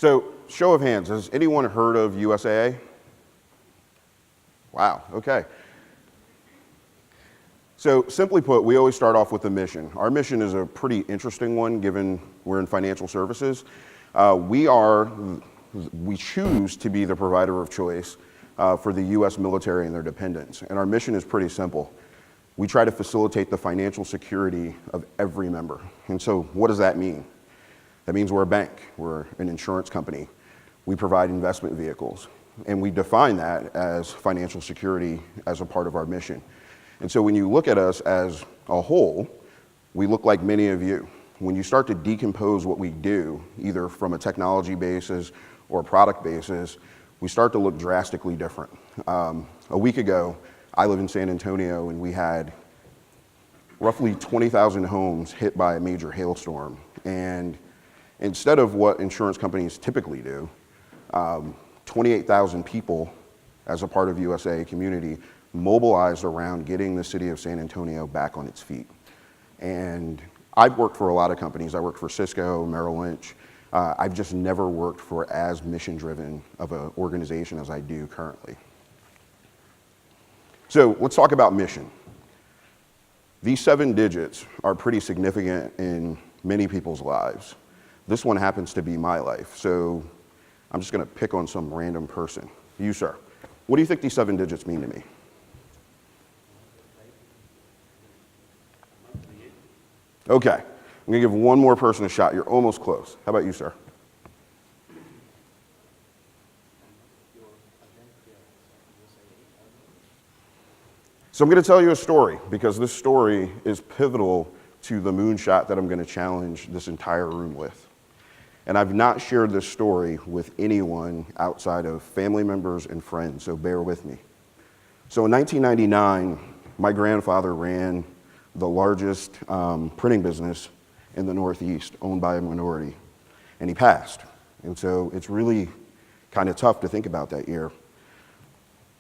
So, show of hands, has anyone heard of USAA? Wow, okay. So simply put, we always start off with the mission. Our mission is a pretty interesting one given we're in financial services. We choose to be the provider of choice for the US military and their dependents. And our mission is pretty simple. We try to facilitate the financial security of every member. And so what does that mean? That means we're a bank, we're an insurance company. We provide investment vehicles. And we define that as financial security as a part of our mission. And so when you look at us as a whole, we look like many of you. When you start to decompose what we do, either from a technology basis or a product basis, we start to look drastically different. A week ago, I live in San Antonio, and we had roughly 20,000 homes hit by a major hailstorm. And instead of what insurance companies typically do, 28,000 people, as a part of USAA community, mobilized around getting the city of San Antonio back on its feet. And I've worked for a lot of companies. I worked for Cisco, Merrill Lynch. I've just never worked for as mission-driven of an organization as I do currently. So let's talk about mission. These 7 digits are pretty significant in many people's lives. This one happens to be my life, so I'm just gonna pick on some random person. You, sir. What do you think these 7 digits mean to me? Okay, I'm gonna give one more person a shot. You're almost close. How about you, sir? So I'm gonna tell you a story because this story is pivotal to the moonshot that I'm gonna challenge this entire room with. And I've not shared this story with anyone outside of family members and friends, so bear with me. So in 1999, my grandfather ran the largest printing business in the Northeast, owned by a minority, and he passed. And so it's really kind of tough to think about that year.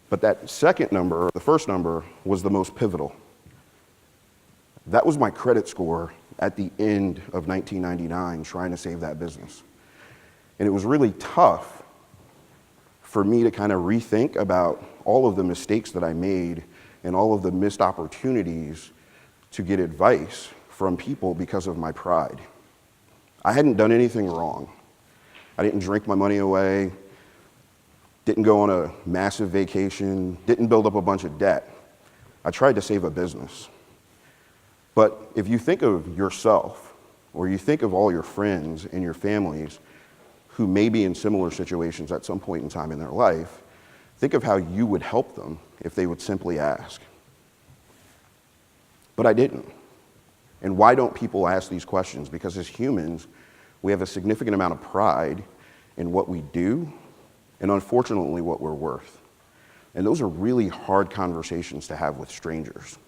But that second number, the first number, was the most pivotal. That was my credit score at the end of 1999 trying to save that business. And it was really tough for me to kind of rethink about all of the mistakes that I made and all of the missed opportunities to get advice from people because of my pride. I hadn't done anything wrong. I didn't drink my money away, didn't go on a massive vacation, didn't build up a bunch of debt. I tried to save a business. But if you think of yourself, or you think of all your friends and your families who may be in similar situations at some point in time in their life, think of how you would help them if they would simply ask. But I didn't. And why don't people ask these questions? Because as humans, we have a significant amount of pride in what we do and unfortunately what we're worth. And those are really hard conversations to have with strangers.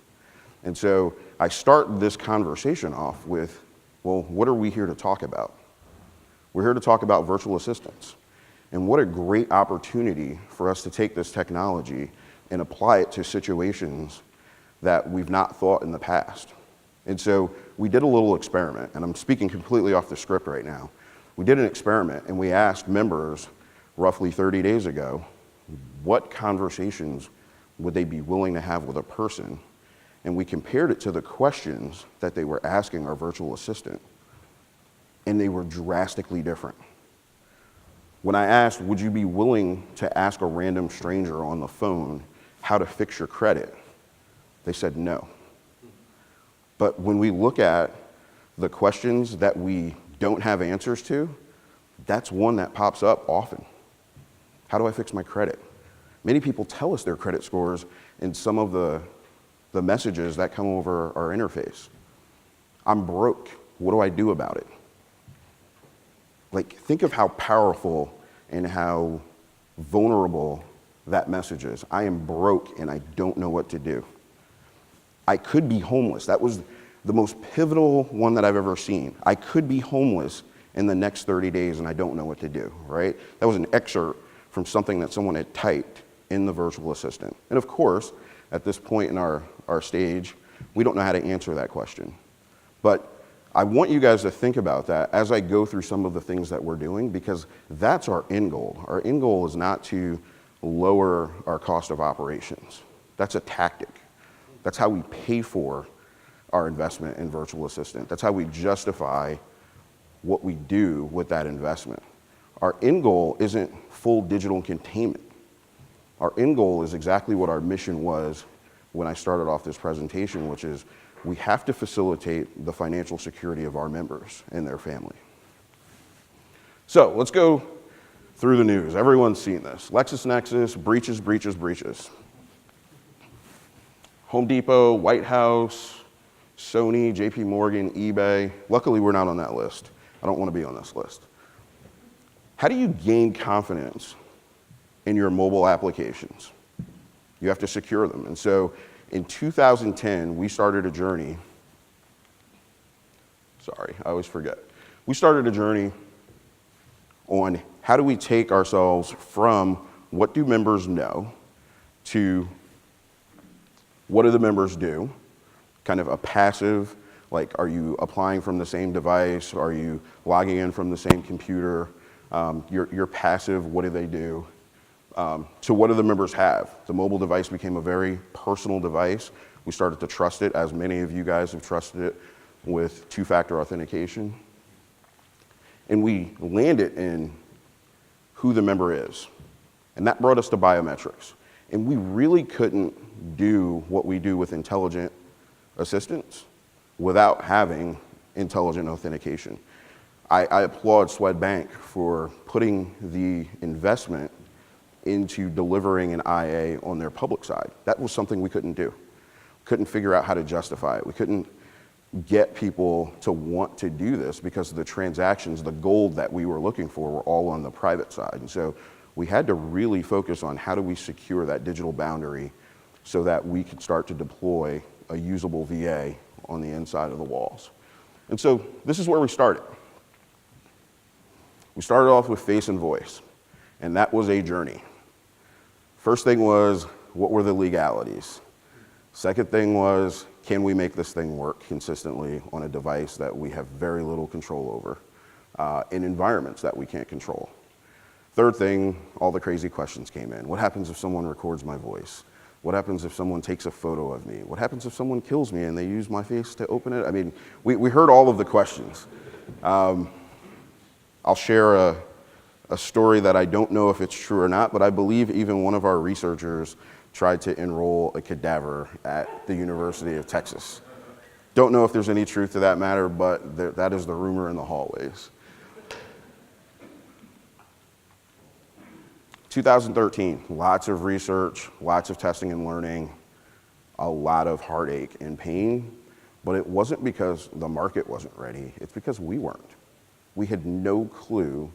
And so I start this conversation off with, well, what are we here to talk about? We're here to talk about virtual assistants. And what a great opportunity for us to take this technology and apply it to situations that we've not thought in the past. And so we did a little experiment, and I'm speaking completely off the script right now. We did an experiment, and we asked members roughly 30 days ago, what conversations would they be willing to have with a person? And we compared it to the questions that they were asking our virtual assistant, and they were drastically different. When I asked, would you be willing to ask a random stranger on the phone how to fix your credit? They said no. But when we look at the questions that we don't have answers to, that's one that pops up often. How do I fix my credit? Many people tell us their credit scores in some of the messages that come over our interface. I'm broke. What do I do about it? Like, think of how powerful and how vulnerable that message is. I am broke and I don't know what to do. I could be homeless. That was the most pivotal one that I've ever seen. I could be homeless in the next 30 days and I don't know what to do, right? That was an excerpt from something that someone had typed in the virtual assistant. And of course, at this point in our stage, we don't know how to answer that question. But I want you guys to think about that as I go through some of the things that we're doing, because that's our end goal. Our end goal is not to lower our cost of operations. That's a tactic. That's how we pay for our investment in virtual assistant. That's how we justify what we do with that investment. Our end goal isn't full digital containment. Our end goal is exactly what our mission was when I started off this presentation, which is we have to facilitate the financial security of our members and their family. So let's go through the news. Everyone's seen this. LexisNexis, breaches, breaches, breaches. Home Depot, White House, Sony, JP Morgan, eBay. Luckily, we're not on that list. I don't want to be on this list. How do you gain confidence in your mobile applications? You have to secure them. And so in 2010, we started a journey. Sorry, I always forget. We started a journey on how do we take ourselves from what do members know to what do the members do, kind of a passive, like are you applying from the same device, are you logging in from the same computer, you're passive, what do they do? So what do the members have? The mobile device became a very personal device. We started to trust it, as many of you guys have trusted it, with two-factor authentication. And we landed in who the member is. And that brought us to biometrics. And we really couldn't do what we do with intelligent assistants without having intelligent authentication. I applaud Swedbank for putting the investment into delivering an IA on their public side. That was something we couldn't do. Couldn't figure out how to justify it. We couldn't get people to want to do this because the transactions, the gold that we were looking for were all on the private side. And so we had to really focus on how do we secure that digital boundary so that we could start to deploy a usable VA on the inside of the walls. And so this is where we started. We started off with face and voice, and that was a journey. First thing was, what were the legalities? Second thing was, can we make this thing work consistently on a device that we have very little control over, in environments that we can't control? Third thing, all the crazy questions came in. What happens if someone records my voice? What happens if someone takes a photo of me? What happens if someone kills me and they use my face to open it? I mean, we heard all of the questions. I'll share a story that I don't know if it's true or not, but I believe even one of our researchers tried to enroll a cadaver at the University of Texas. Don't know if there's any truth to that matter, but that is the rumor in the hallways. 2013, lots of research, lots of testing and learning, a lot of heartache and pain, but it wasn't because the market wasn't ready, it's because we weren't. We had no clue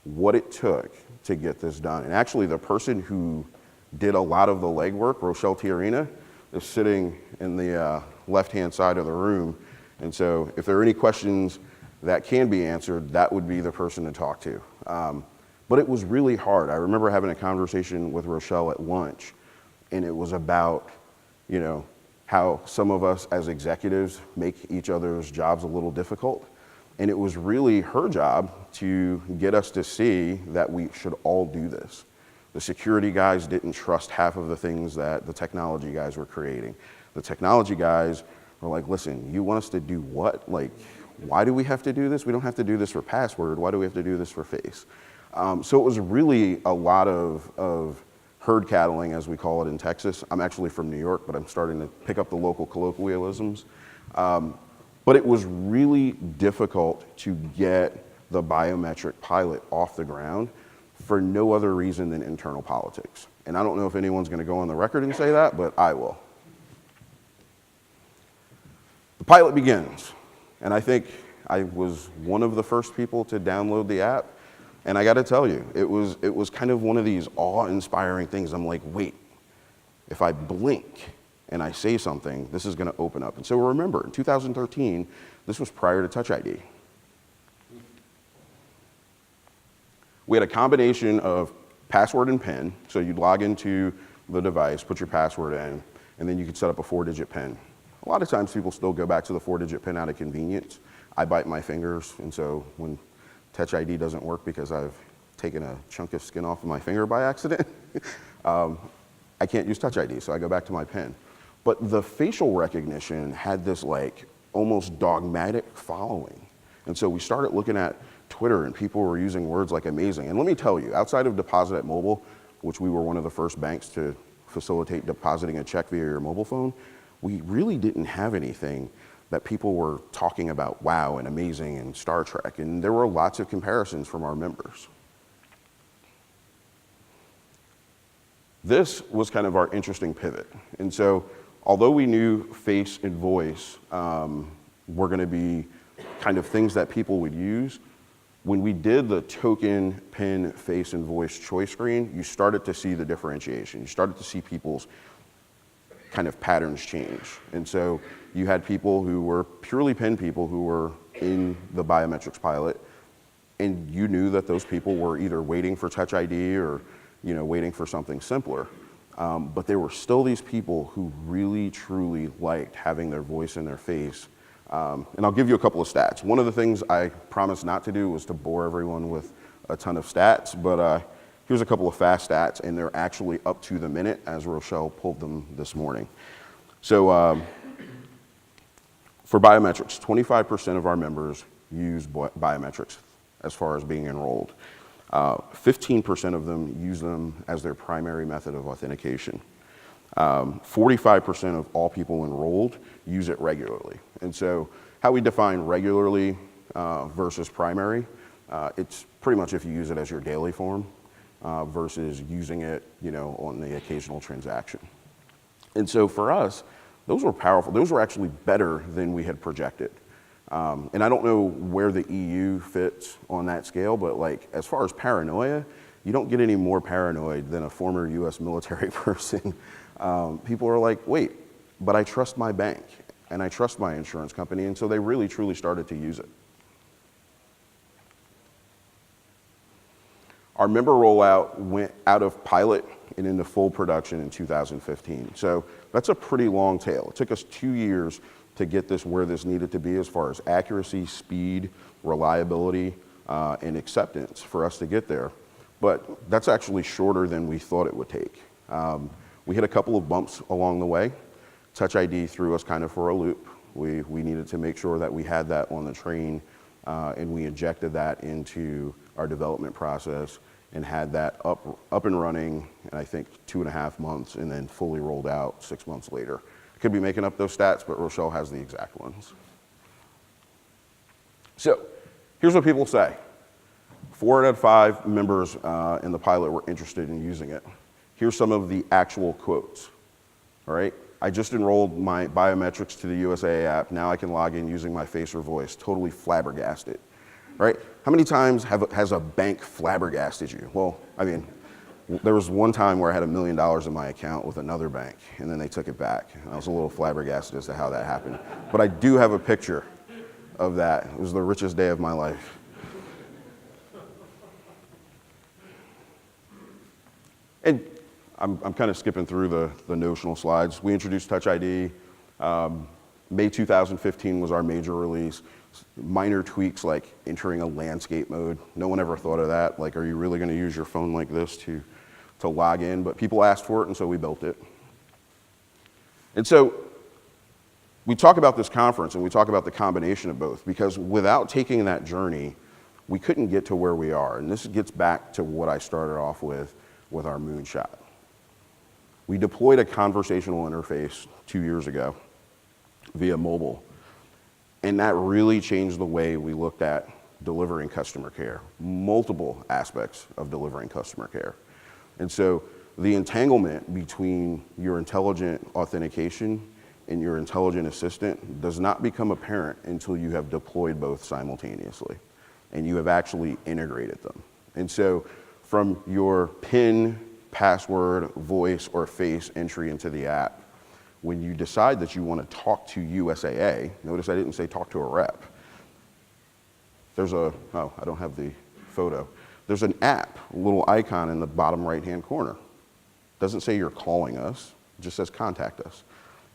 what it took to get this done. And actually the person who did a lot of the legwork, Rochelle Tiarina, is sitting in the left-hand side of the room. And so if there are any questions that can be answered, that would be the person to talk to. But it was really hard. I remember having a conversation with Rochelle at lunch, and it was about, you know, how some of us as executives make each other's jobs a little difficult. And it was really her job to get us to see that we should all do this. The security guys didn't trust half of the things that the technology guys were creating. The technology guys were like, listen, you want us to do what? Like, why do we have to do this? We don't have to do this for password. Why do we have to do this for face? So it was really a lot of herd cattling, as we call it in Texas. I'm actually from New York, but I'm starting to pick up the local colloquialisms. But it was really difficult to get the biometric pilot off the ground for no other reason than internal politics. And I don't know if anyone's going to go on the record and say that, but I will. The pilot begins, and I think I was one of the first people to download the app. And I got to tell you, it was kind of one of these awe-inspiring things. I'm like, wait, if I blink and I say something, this is going to open up. And so remember, in 2013, this was prior to Touch ID. We had a combination of password and PIN. So you'd log into the device, put your password in, and then you could set up a 4-digit PIN A lot of times people still go back to the 4-digit PIN out of convenience. I bite my fingers, and so when Touch ID doesn't work because I've taken a chunk of skin off of my finger by accident, I can't use Touch ID, so I go back to my PIN. But the facial recognition had this like almost dogmatic following. And so we started looking at Twitter, and people were using words like amazing. And let me tell you, outside of deposit at mobile, which we were one of the first banks to facilitate depositing a check via your mobile phone, we really didn't have anything that people were talking about wow and amazing and Star Trek. And there were lots of comparisons from our members. This was kind of our interesting pivot. And so although we knew face and voice were going to be kind of things that people would use, when we did the token, PIN, face, and voice choice screen, you started to see the differentiation. You started to see people's kind of patterns change. And so you had people who were purely PIN people who were in the biometrics pilot, and you knew that those people were either waiting for Touch ID or waiting for something simpler. But there were still these people who really, truly liked having their voice in their face. And I'll give you a couple of stats. One of the things I promised not to do was to bore everyone with a ton of stats, but here's a couple of fast stats, and they're actually up to the minute as Rochelle pulled them this morning. So for biometrics, 25% of our members use biometrics as far as being enrolled. 15% of them use them as their primary method of authentication. 45% of all people enrolled use it regularly. And so how we define regularly versus primary, it's pretty much if you use it as your daily form versus using it on the occasional transaction. And so for us, those were powerful. Those were actually better than we had projected. And I don't know where the EU fits on that scale, but like as far as paranoia, you don't get any more paranoid than a former US military person. People are like, wait, but I trust my bank and I trust my insurance company. And so they really, truly started to use it. Our member rollout went out of pilot and into full production in 2015. So that's a pretty long tail. It took us 2 years to get this where this needed to be as far as accuracy, speed, reliability, and acceptance for us to get there. But that's actually shorter than we thought it would take. We hit a couple of bumps along the way. Touch ID threw us kind of for a loop. We needed to make sure that we had that on the train, and we injected that into our development process and had that up and running in I think 2.5 months, and then fully rolled out 6 months later. I could be making up those stats, but Rochelle has the exact ones. So here's what people say. 4 out of 5 members in the pilot were interested in using it. Here's some of the actual quotes. All right, I just enrolled my biometrics to the USAA app. Now I can log in using my face or voice. Totally flabbergasted. Right? How many times has a bank flabbergasted you? Well, I mean, there was one time where I had $1 million in my account with another bank, and then they took it back. I was a little flabbergasted as to how that happened. But I do have a picture of that. It was the richest day of my life. And I'm kind of skipping through the notional slides. We introduced Touch ID. May 2015 was our major release. Minor tweaks like entering a landscape mode. No one ever thought of that. Like, are you really going to use your phone like this to log in? But people asked for it, and so we built it. And so we talk about this conference, and we talk about the combination of both, because without taking that journey, we couldn't get to where we are. And this gets back to what I started off with our Moonshot. We deployed a conversational interface 2 years ago via mobile. And that really changed the way we looked at delivering customer care, multiple aspects of delivering customer care. And so the entanglement between your intelligent authentication and your intelligent assistant does not become apparent until you have deployed both simultaneously and you have actually integrated them. And so from your PIN, password, voice, or face entry into the app, when you decide that you want to talk to USAA, notice I didn't say talk to a rep. There's I don't have the photo. There's an app, a little icon in the bottom right-hand corner. Doesn't say you're calling us, it just says contact us.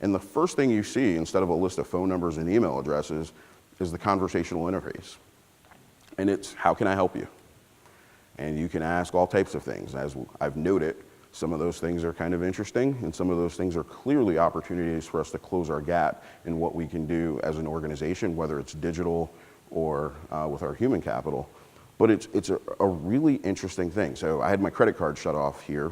And the first thing you see, instead of a list of phone numbers and email addresses, is the conversational interface. And it's, how can I help you? And you can ask all types of things. As I've noted, some of those things are kind of interesting, and some of those things are clearly opportunities for us to close our gap in what we can do as an organization, whether it's digital or with our human capital. But it's a really interesting thing. So I had my credit card shut off here.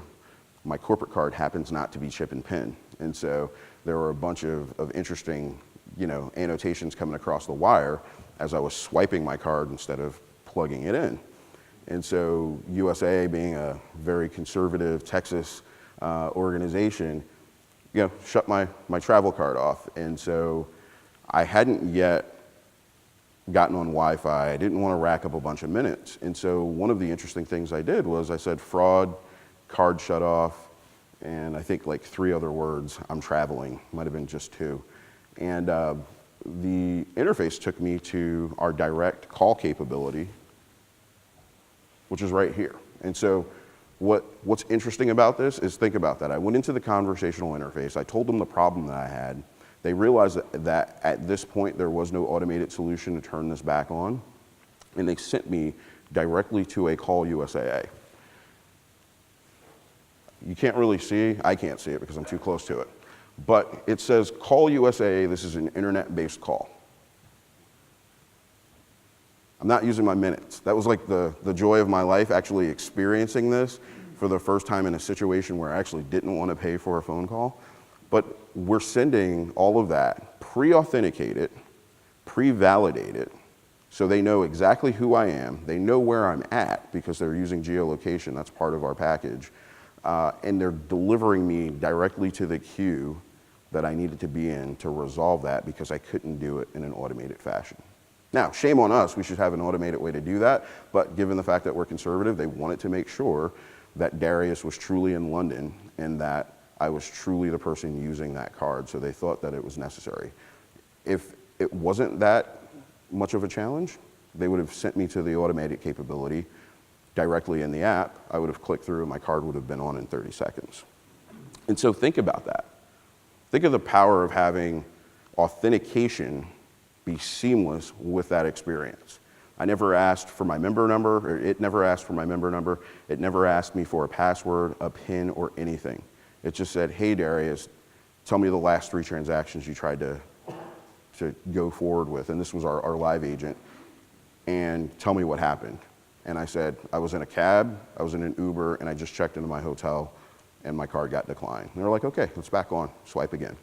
My corporate card happens not to be chip and pin. And so there were a bunch of interesting, annotations coming across the wire as I was swiping my card instead of plugging it in. And so USAA, being a very conservative Texas organization, shut my travel card off. And so I hadn't yet gotten on Wi-Fi. I didn't want to rack up a bunch of minutes. And so one of the interesting things I did was I said fraud, card shut off, and I think like 3 other words, I'm traveling, might have been just 2. And the interface took me to our direct call capability, which is right here. And so what's interesting about this is, think about that. I went into the conversational interface. I told them the problem that I had. They realized that at this point there was no automated solution to turn this back on, and they sent me directly to a call USAA. You can't really see, I can't see it because I'm too close to it, but it says call USAA, this is an internet-based call. I'm not using my minutes. That was like the joy of my life, actually experiencing this for the first time in a situation where I actually didn't want to pay for a phone call. But we're sending all of that pre-authenticated, pre-validated, so they know exactly who I am. They know where I'm at because they're using geolocation. That's part of our package. And they're delivering me directly to the queue that I needed to be in to resolve that because I couldn't do it in an automated fashion. Now, shame on us, we should have an automated way to do that, but given the fact that we're conservative, they wanted to make sure that Darrius was truly in London and that I was truly the person using that card, so they thought that it was necessary. If it wasn't that much of a challenge, they would have sent me to the automated capability directly in the app. I would have clicked through and my card would have been on in 30 seconds. And so think about that. Think of the power of having authentication be seamless with that experience. I never asked for my member number, or it never asked for my member number. It never asked me for a password, a PIN, or anything. It just said, hey, Darrius, tell me the last 3 transactions you tried to go forward with. And this was our live agent. And tell me what happened. And I said, I was in a cab, I was in an Uber, and I just checked into my hotel, and my card got declined. And they're like, okay, let's back on, swipe again.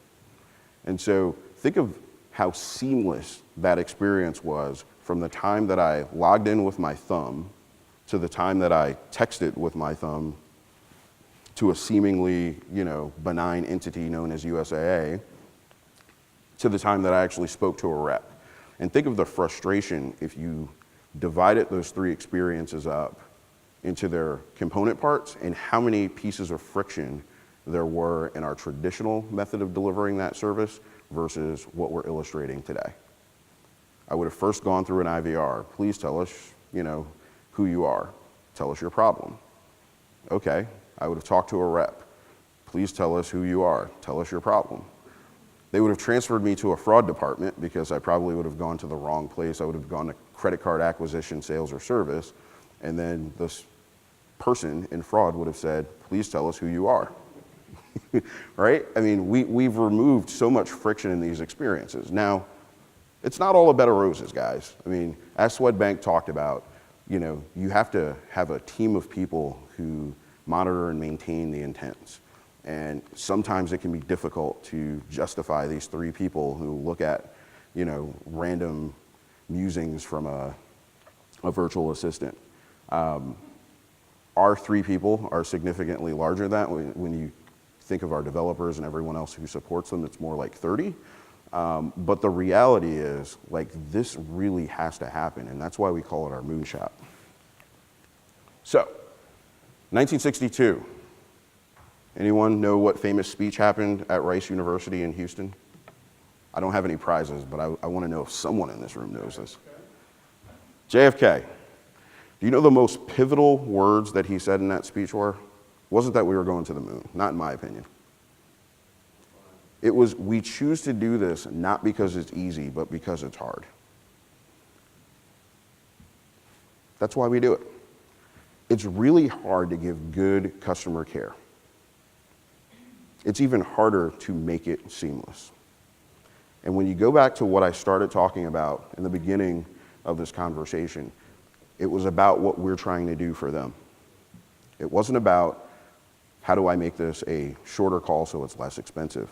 And so think of how seamless that experience was from the time that I logged in with my thumb to the time that I texted with my thumb to a seemingly, benign entity known as USAA, to the time that I actually spoke to a rep. And think of the frustration if you divided those 3 experiences up into their component parts and how many pieces of friction there were in our traditional method of delivering that service versus what we're illustrating today. I would have first gone through an IVR. Please tell us, who you are. Tell us your problem. Okay, I would have talked to a rep. Please tell us who you are. Tell us your problem. They would have transferred me to a fraud department because I probably would have gone to the wrong place. I would have gone to credit card acquisition, sales, or service. And then this person in fraud would have said, please tell us who you are. Right? I mean, we've removed so much friction in these experiences. Now, it's not all a bed of roses, guys. I mean, as Swedbank talked about, you have to have a team of people who monitor and maintain the intents. And sometimes it can be difficult to justify these 3 people who look at, random musings from a virtual assistant. Our 3 people are significantly larger than that. When you think of our developers and everyone else who supports them, it's more like 30. But the reality is, this really has to happen, and that's why we call it our Moonshot. So, 1962. Anyone know what famous speech happened at Rice University in Houston? I don't have any prizes, but I want to know if someone in this room knows this. JFK. Do you know the most pivotal words that he said in that speech were? It wasn't that we were going to the moon, not in my opinion. It was, we choose to do this not because it's easy, but because it's hard. That's why we do it. It's really hard to give good customer care. It's even harder to make it seamless. And when you go back to what I started talking about in the beginning of this conversation, it was about what we're trying to do for them. It wasn't about how do I make this a shorter call so it's less expensive.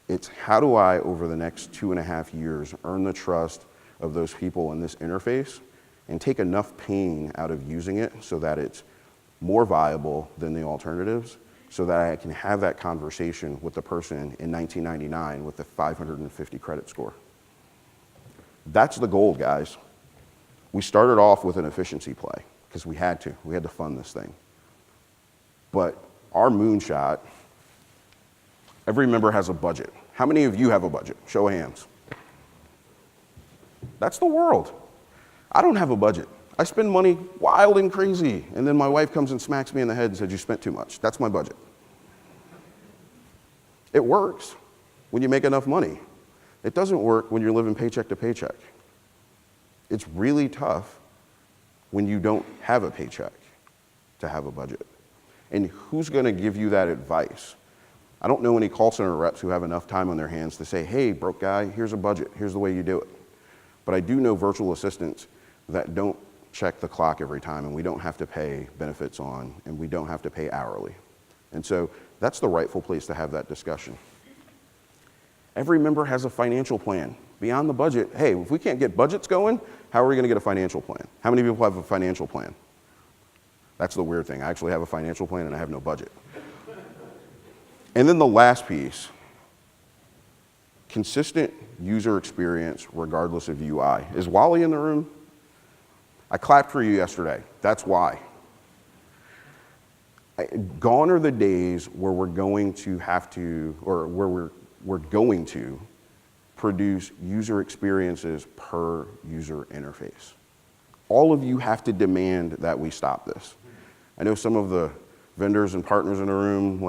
It's how do I, over the next 2.5 years, earn the trust of those people in this interface and take enough pain out of using it so that it's more viable than the alternatives, so that I can have that conversation with the person in 1999 with the 550 credit score. That's the goal, guys. We started off with an efficiency play because we had to fund this thing. But our moonshot, every member has a budget. How many of you have a budget? Show of hands. That's the world. I don't have a budget. I spend money wild and crazy, and then my wife comes and smacks me in the head and says, you spent too much. That's my budget. It works when you make enough money. It doesn't work when you're living paycheck to paycheck. It's really tough when you don't have a paycheck to have a budget. And who's gonna give you that advice? I don't know any call center reps who have enough time on their hands to say, hey, broke guy, here's a budget, here's the way you do it. But I do know virtual assistants that don't check the clock every time, and we don't have to pay benefits on, and we don't have to pay hourly. And so that's the rightful place to have that discussion. Every member has a financial plan. Beyond the budget, hey, if we can't get budgets going, how are we gonna get a financial plan? How many people have a financial plan? That's the weird thing. I actually have a financial plan and I have no budget. And then the last piece, consistent user experience regardless of UI. Is Wally in the room? I clapped for you yesterday. That's why. Gone are the days where we're going to have to, or where we're going to produce user experiences per user interface. All of you have to demand that we stop this. I know some of the vendors and partners in the room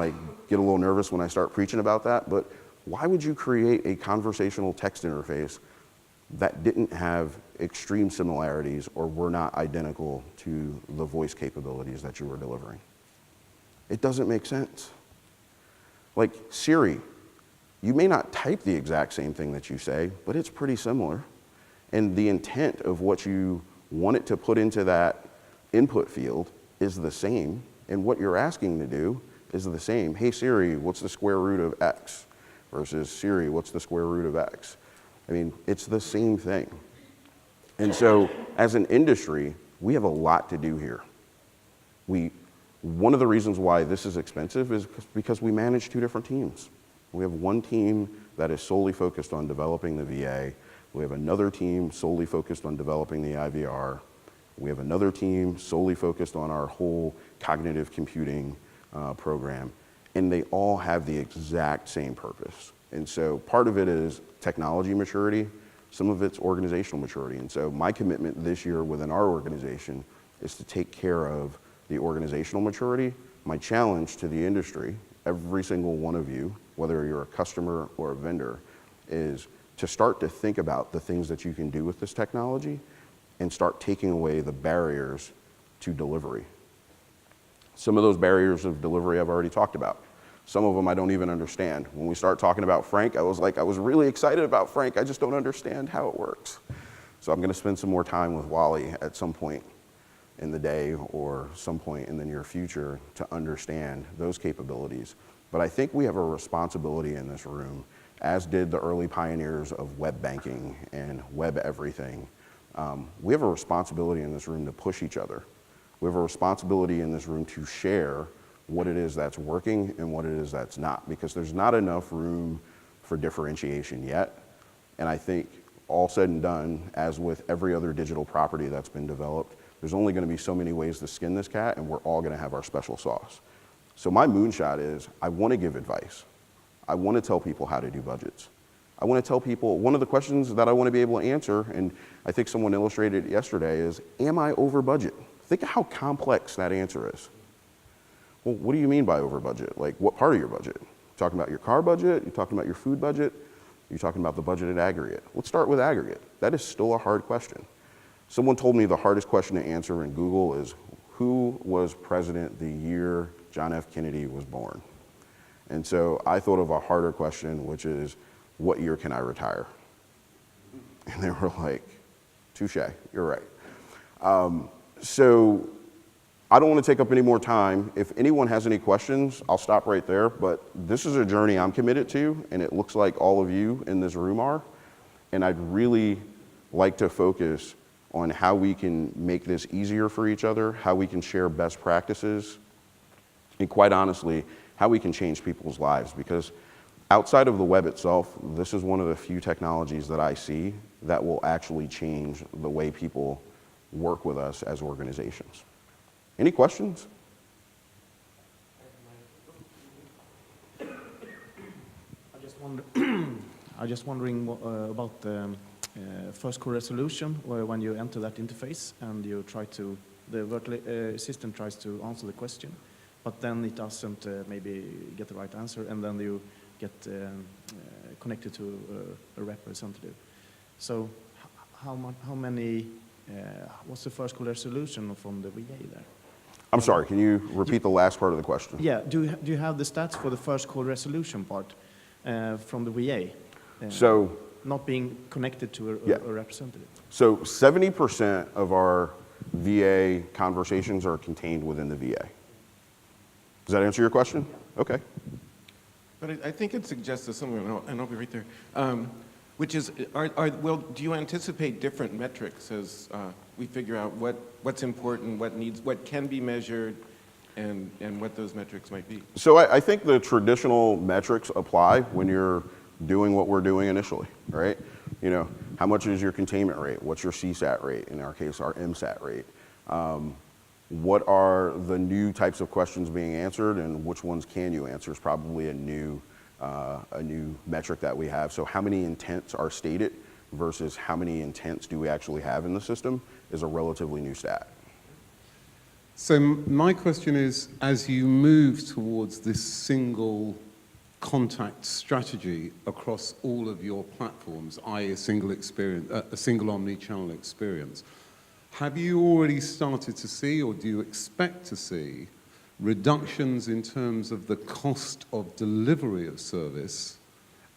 get a little nervous when I start preaching about that, but why would you create a conversational text interface that didn't have extreme similarities or were not identical to the voice capabilities that you were delivering? It doesn't make sense. Like Siri, you may not type the exact same thing that you say, but it's pretty similar. And the intent of what you want it to put into that input field is the same, and what you're asking to do is the same. Hey Siri, what's the square root of X? Versus Siri, what's the square root of X? I mean, it's the same thing. And so, as an industry, we have a lot to do here. One of the reasons why this is expensive is because we manage two different teams. We have one team that is solely focused on developing the VA. We have another team solely focused on developing the IVR. We have another team solely focused on our whole cognitive computing program. And they all have the exact same purpose. And so part of it is technology maturity, some of it's organizational maturity. And so my commitment this year within our organization is to take care of the organizational maturity. My challenge to the industry, every single one of you, whether you're a customer or a vendor, is to start to think about the things that you can do with this technology and start taking away the barriers to delivery. Some of those barriers of delivery I've already talked about. Some of them I don't even understand. When we start talking about Frank, I was really excited about Frank, I just don't understand how it works. So I'm gonna spend some more time with Wally at some point in the day or some point in the near future to understand those capabilities. But I think we have a responsibility in this room, as did the early pioneers of web banking and web everything. We have a responsibility in this room to push each other. We have a responsibility in this room to share what it is that's working and what it is that's not, because there's not enough room for differentiation yet. And I think all said and done, as with every other digital property that's been developed, there's only gonna be so many ways to skin this cat, and we're all gonna have our special sauce. So my moonshot is, I wanna give advice. I wanna tell people how to do budgets. I wanna tell people, one of the questions that I wanna be able to answer, and I think someone illustrated it yesterday, is, am I over budget? Think of how complex that answer is. Well, what do you mean by over budget? Like, what part of your budget? talking about your car budget? You're talking about your food budget? You're talking about the budget in aggregate? Let's start with aggregate. That is still a hard question. Someone told me the hardest question to answer in Google is, who was president the year John F. Kennedy was born? And so I thought of a harder question, which is, what year can I retire? And they were like, touche, you're right. So I don't want to take up any more time. If anyone has any questions, I'll stop right there. But this is a journey I'm committed to, and it looks like all of you in this room are. And I'd really like to focus on how we can make this easier for each other, how we can share best practices, and quite honestly, how we can change people's lives. Because outside of the web itself, this is one of the few technologies that I see that will actually change the way people work with us as organizations. Any questions? I'm just wondering about the first call resolution, where when you enter that interface and you try to, the virtual assistant tries to answer the question, but then it doesn't maybe get the right answer, and then you get connected to a representative. So how many, what's the first call resolution from the VA there? I'm sorry, can you repeat the last part of the question? Yeah, do you have the stats for the first call resolution part from the VA? So, not being connected to a representative. So 70% of our VA conversations are contained within the VA. Does that answer your question? Okay. But I think it suggests something, and I'll be right there, which is, well, do you anticipate different metrics as we figure out what's important, what can be measured, and what those metrics might be? So I think the traditional metrics apply when you're doing what we're doing initially, right? You know, how much is your containment rate? What's your CSAT rate? In our case, our MSAT rate. What are the new types of questions being answered, and which ones can you answer is probably a new metric that we have. So how many intents are stated versus how many intents do we actually have in the system is a relatively new stat. So my question is, as you move towards this single contact strategy across all of your platforms, i.e. a single experience, a single omni-channel experience, have you already started to see, or do you expect to see, reductions in terms of the cost of delivery of service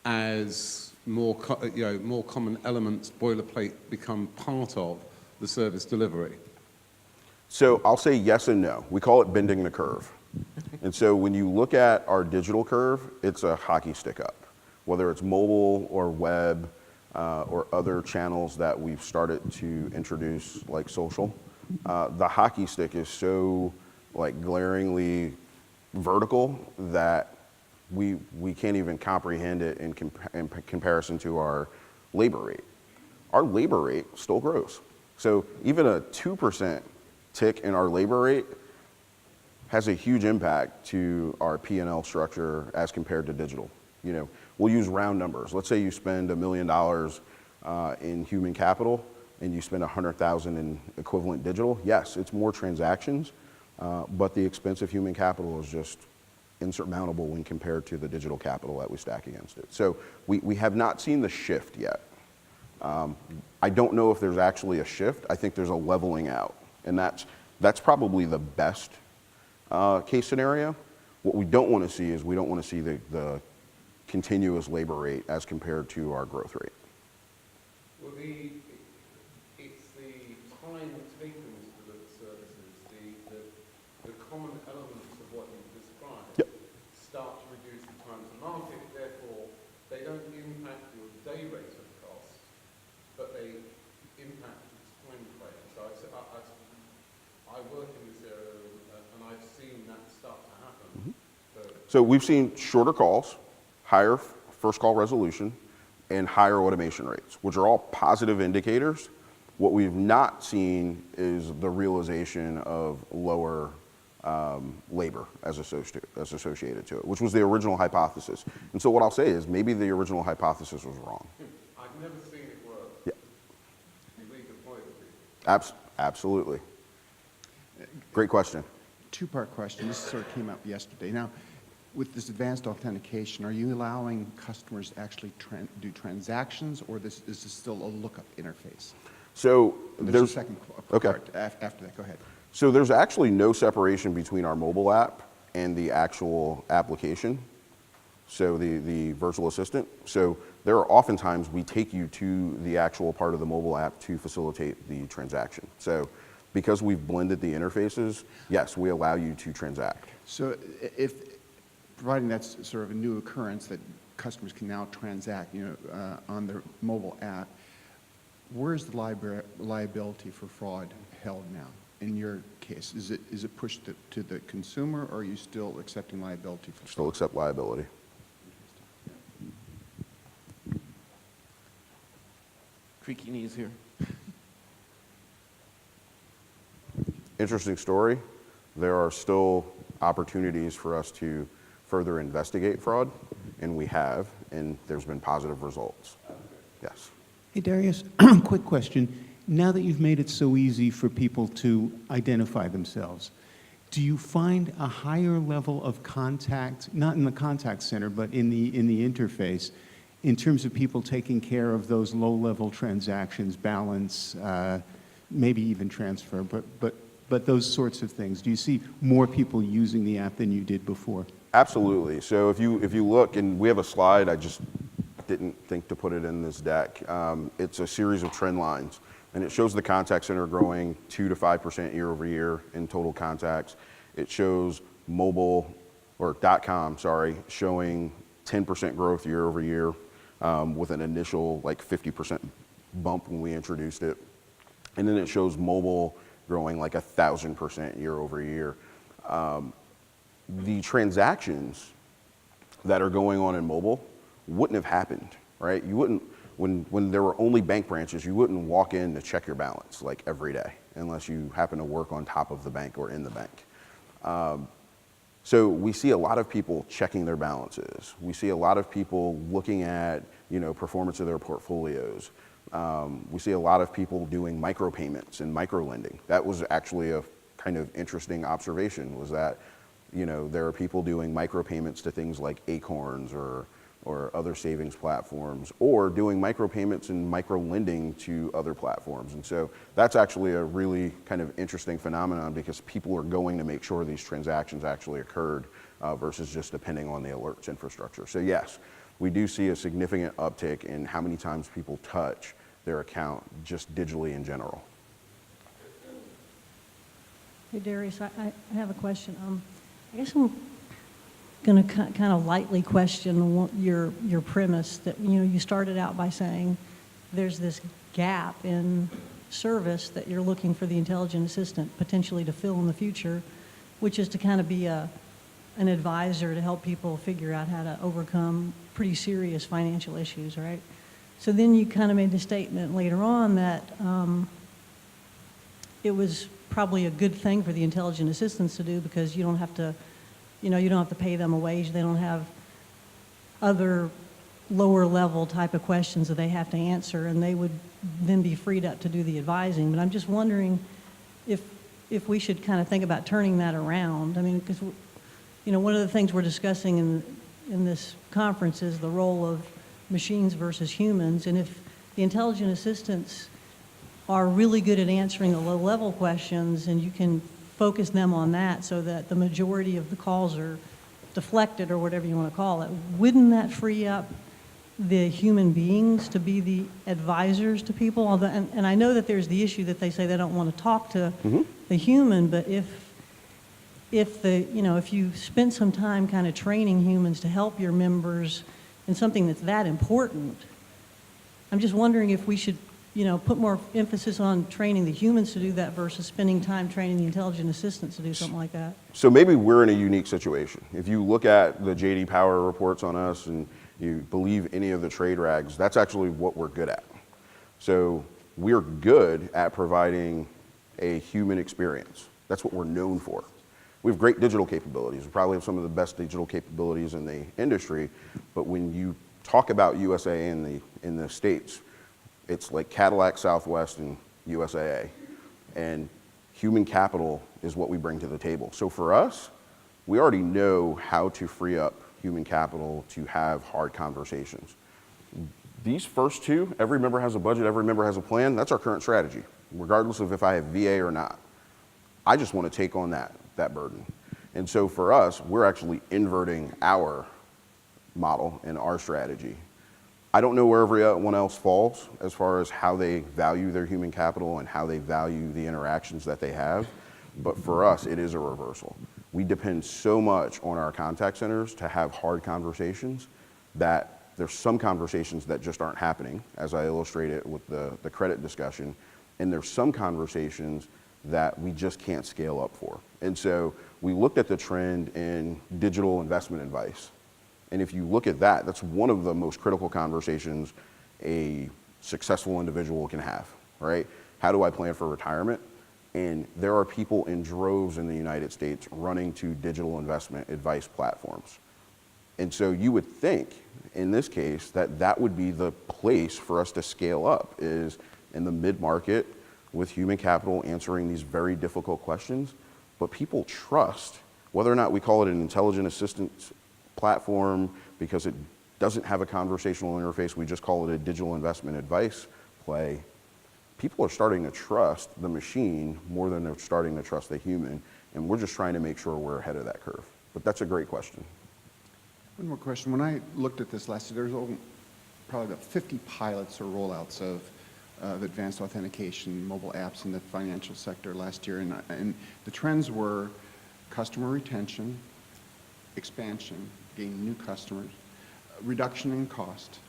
as more common elements, boilerplate, become part of the service delivery? So I'll say yes and no. We call it bending the curve. And so when you look at our digital curve, it's a hockey stick up. Whether it's mobile or web or other channels that we've started to introduce, like social, the hockey stick is so glaringly vertical that we can't even comprehend it in comparison to our labor rate. Our labor rate still grows. So even a 2% tick in our labor rate has a huge impact to our P&L structure as compared to digital. You know, we'll use round numbers. Let's say you spend $1 million in human capital and you spend 100,000 in equivalent digital. Yes, it's more transactions, but the expense of human capital is just insurmountable when compared to the digital capital that we stack against it. So we have not seen the shift yet. I don't know if there's actually a shift. I think there's a leveling out, and that's probably the best case scenario. What we don't want to see is we don't want to see the continuous labor rate as compared to our growth rate. Well, it's the time taken to deliver services, the common elements of what you've described start to reduce the time to market, therefore they don't impact your day rate of cost, but they impact the time frame. So I work in this area and I've seen that start to happen. So we've seen shorter calls, higher first call resolution, and higher automation rates, which are all positive indicators. What we've not seen is the realization of lower labor as associated to it, which was the original hypothesis. And so what I'll say is maybe the original hypothesis was wrong. I've never seen it work. Yeah. You redeploy the people. Absolutely. Great question. Two-part question. This sort of came up yesterday. Now, with this advanced authentication, are you allowing customers to actually do transactions, or is this still a lookup interface? So There's a second okay. part after that. Go ahead. So there's actually no separation between our mobile app and the actual application, so the virtual assistant. So there are oftentimes we take you to the actual part of the mobile app to facilitate the transaction. So because we've blended the interfaces, yes, we allow you to transact. So providing that's sort of a new occurrence that customers can now transact, on their mobile app, where's the liability for fraud held now? In your case, is it pushed to the consumer, or are you still accepting liability for fraud? Still accept liability. Creaky knees here. Interesting story. There are still opportunities for us to further investigate fraud, and we have, and there's been positive results. Yes. Hey, Darrius, quick question. Now that you've made it so easy for people to identify themselves, do you find a higher level of contact, not in the contact center, but in the interface, in terms of people taking care of those low-level transactions, balance, maybe even transfer, but those sorts of things? Do you see more people using the app than you did before? Absolutely. So if you look, and we have a slide, I just didn't think to put it in this deck. It's a series of trend lines, and it shows the contact center growing 2 to 5% year over year in total contacts. It shows mobile, or .com, sorry, showing 10% growth year over year, with an initial like 50% bump when we introduced it. And then it shows mobile growing like 1,000% year over year. The transactions that are going on in mobile wouldn't have happened, right? You wouldn't, when there were only bank branches, you wouldn't walk in to check your balance like every day unless you happen to work on top of the bank or in the bank. So we see a lot of people checking their balances. We see a lot of people looking at, performance of their portfolios. We see a lot of people doing micropayments and microlending. That was actually a kind of interesting observation, was that, there are people doing micropayments to things like Acorns or other savings platforms, or doing micropayments and microlending to other platforms. And so that's actually a really kind of interesting phenomenon, because people are going to make sure these transactions actually occurred versus just depending on the alerts infrastructure. So yes, we do see a significant uptick in how many times people touch their account just digitally in general. Hey, Darrius, I have a question. I guess I'm going to kind of lightly question your premise that, you started out by saying there's this gap in service that you're looking for the intelligent assistant potentially to fill in the future, which is to kind of be an advisor to help people figure out how to overcome pretty serious financial issues, right? So then you kind of made the statement later on that it was probably a good thing for the intelligent assistants to do, because you don't have to, you don't have to pay them a wage. They don't have other lower level type of questions that they have to answer, and they would then be freed up to do the advising. But I'm just wondering if we should kind of think about turning that around. I mean, because, one of the things we're discussing in this conference is the role of machines versus humans, and if the intelligent assistants are really good at answering the low-level questions, and you can focus them on that so that the majority of the calls are deflected, or whatever you want to call it, wouldn't that free up the human beings to be the advisors to people? Although, and I know that there's the issue that they say they don't want to talk to the human, but if you spend some time kind of training humans to help your members in something that's that important, I'm just wondering if we should put more emphasis on training the humans to do that versus spending time training the intelligent assistants to do something like that. So maybe we're in a unique situation. If you look at the J.D. Power reports on us and you believe any of the trade rags, that's actually what we're good at. So we're good at providing a human experience. That's what we're known for. We have great digital capabilities. We probably have some of the best digital capabilities in the industry, but when you talk about USAA in the States, it's like Cadillac, Southwest, and USAA. And human capital is what we bring to the table. So for us, we already know how to free up human capital to have hard conversations. These first two, every member has a budget, every member has a plan, that's our current strategy, regardless of if I have VA or not. I just want to take on that burden. And so for us, we're actually inverting our model and our strategy. I don't know where everyone else falls as far as how they value their human capital and how they value the interactions that they have, but for us, it is a reversal. We depend so much on our contact centers to have hard conversations that there's some conversations that just aren't happening, as I illustrated with the credit discussion, and there's some conversations that we just can't scale up for. And so we looked at the trend in digital investment advice. And if you look at that, that's one of the most critical conversations a successful individual can have, right? How do I plan for retirement? And there are people in droves in the United States running to digital investment advice platforms. And so you would think, in this case, that that would be the place for us to scale up, is in the mid-market with human capital answering these very difficult questions. But people trust, whether or not we call it an intelligent assistance platform because it doesn't have a conversational interface, we just call it a digital investment advice play. People are starting to trust the machine more than they're starting to trust the human, and we're just trying to make sure we're ahead of that curve. But that's a great question. One more question. When I looked at this last year, there was probably about 50 pilots or rollouts of advanced authentication, mobile apps in the financial sector last year, and the trends were customer retention, expansion, gaining new customers, reduction in cost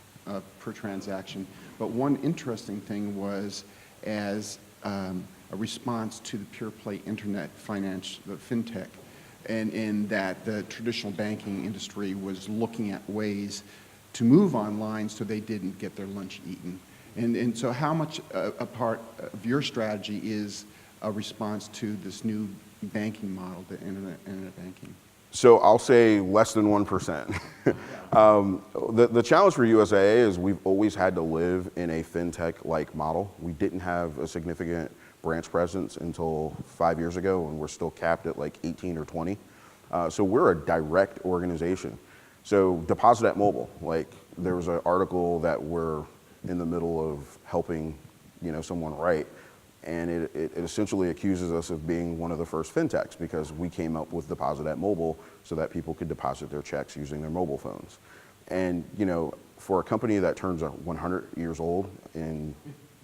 per transaction. But one interesting thing was as a response to the pure play internet finance, the fintech, and in that the traditional banking industry was looking at ways to move online so they didn't get their lunch eaten. And so how much a part of your strategy is a response to this new banking model, the internet banking? So I'll say less than 1%. The challenge for USAA is we've always had to live in a fintech-like model. We didn't have a significant branch presence until 5 years ago, and we're still capped at like 18 or 20. So we're a direct organization. So deposit at mobile, like there was an article that we're in the middle of helping, someone write, and it essentially accuses us of being one of the first fintechs because we came up with deposit at mobile so that people could deposit their checks using their mobile phones. And for a company that turns 100 years old in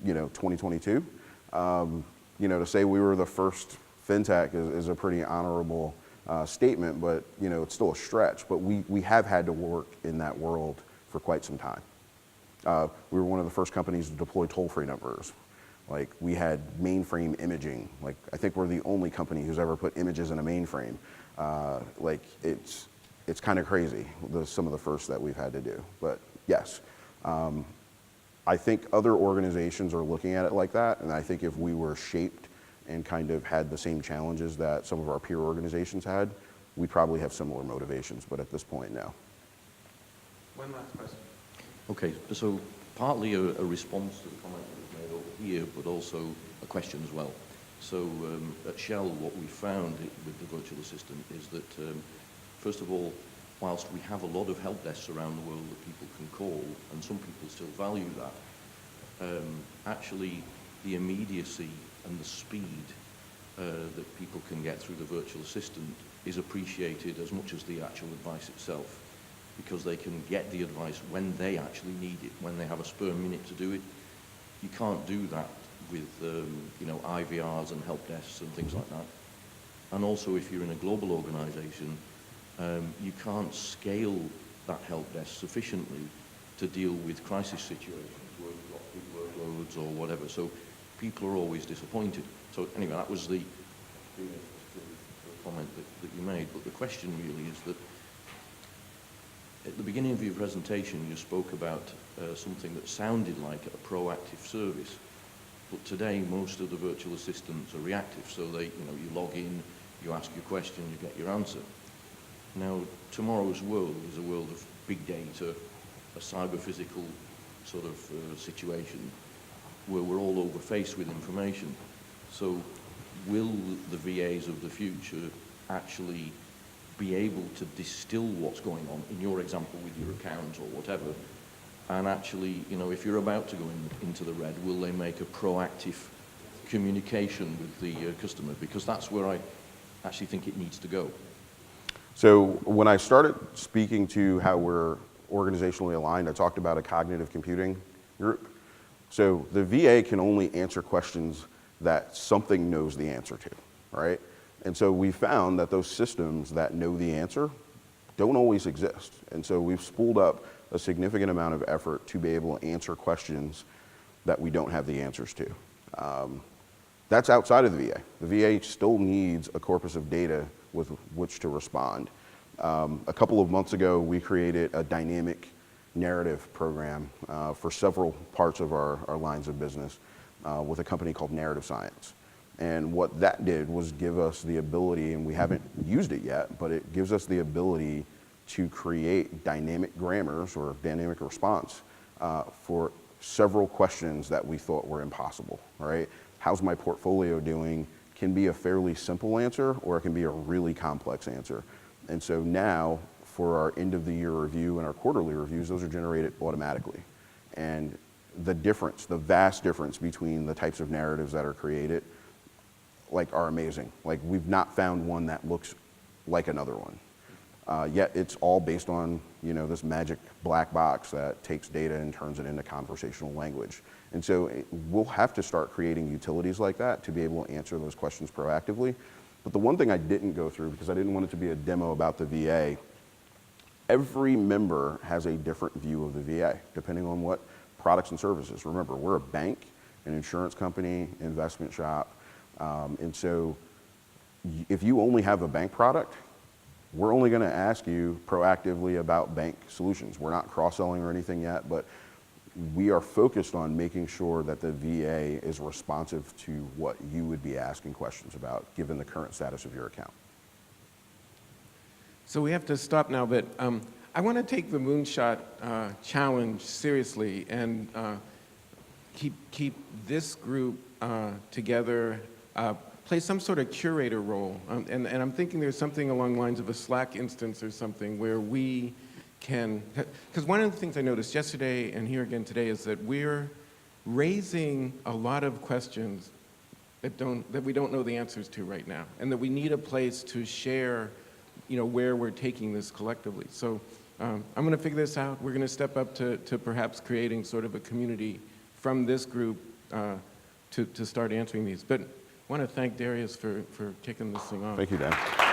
2022, to say we were the first fintech is a pretty honorable statement, but it's still a stretch. But we have had to work in that world for quite some time. We were one of the first companies to deploy toll-free numbers. Like we had mainframe imaging. Like I think we're the only company who's ever put images in a mainframe. Like it's kind of crazy, some of the firsts that we've had to do. But yes, I think other organizations are looking at it like that, and I think if we were shaped and kind of had the same challenges that some of our peer organizations had, we'd probably have similar motivations, but at this point, no. One last question. Okay, so partly a response to the comment that was made over here, but also a question as well. So at Shell, what we found with the virtual assistant is that, first of all, whilst we have a lot of help desks around the world that people can call, and some people still value that, actually the immediacy and the speed that people can get through the virtual assistant is appreciated as much as the actual advice itself, because they can get the advice when they actually need it, when they have a spare minute to do it. You can't do that with IVRs and help desks and things like that. And also, if you're in a global organization, you can't scale that help desk sufficiently to deal with crisis situations where you've got big workloads or whatever. So people are always disappointed. So anyway, that was the comment that you made. But the question really is that at the beginning of your presentation, you spoke about something that sounded like a proactive service. But today, most of the virtual assistants are reactive. So you log in, you ask your question, you get your answer. Now, tomorrow's world is a world of big data, a cyber-physical sort of situation where we're all over-faced with information. So will the VAs of the future actually be able to distill what's going on, in your example with your account or whatever, and actually, you know, if you're about to go into the red, will they make a proactive communication with the customer? Because that's where I actually think it needs to go. So when I started speaking to how we're organizationally aligned, I talked about a cognitive computing group. So the VA can only answer questions that something knows the answer to, right? And so we found that those systems that know the answer don't always exist. And so we've spooled up a significant amount of effort to be able to answer questions that we don't have the answers to. That's outside of the VA. The VA still needs a corpus of data with which to respond. A couple of months ago, we created a dynamic narrative program for several parts of our lines of business with a company called Narrative Science. And what that did was give us the ability, and we haven't used it yet, but it gives us the ability to create dynamic grammars or dynamic response for several questions that we thought were impossible, right? How's my portfolio doing can be a fairly simple answer, or it can be a really complex answer. And so now, for our end of the year review and our quarterly reviews, those are generated automatically. And the difference, the vast difference between the types of narratives that are created, like, are amazing. Like, we've not found one that looks like another one. Yet it's all based on, you know, this magic black box that takes data and turns it into conversational language. And so we'll have to start creating utilities like that to be able to answer those questions proactively. But the one thing I didn't go through, because I didn't want it to be a demo about the VA, every member has a different view of the VA, depending on what products and services. Remember, we're a bank, an insurance company, investment shop. And so if you only have a bank product, we're only going to ask you proactively about bank solutions. We're not cross-selling or anything yet, but we are focused on making sure that the VA is responsive to what you would be asking questions about, given the current status of your account. So we have to stop now, but I want to take the Moonshot challenge seriously and keep this group together, play some sort of curator role. And I'm thinking there's something along the lines of a Slack instance or something where we can, because one of the things I noticed yesterday and here again today is that we're raising a lot of questions that we don't know the answers to right now, and that we need a place to share, you know, where we're taking this collectively. So I'm going to figure this out. We're going to step up to perhaps creating sort of a community from this group to start answering these. But I want to thank Darrius for kicking this thing off. Thank you, Dan.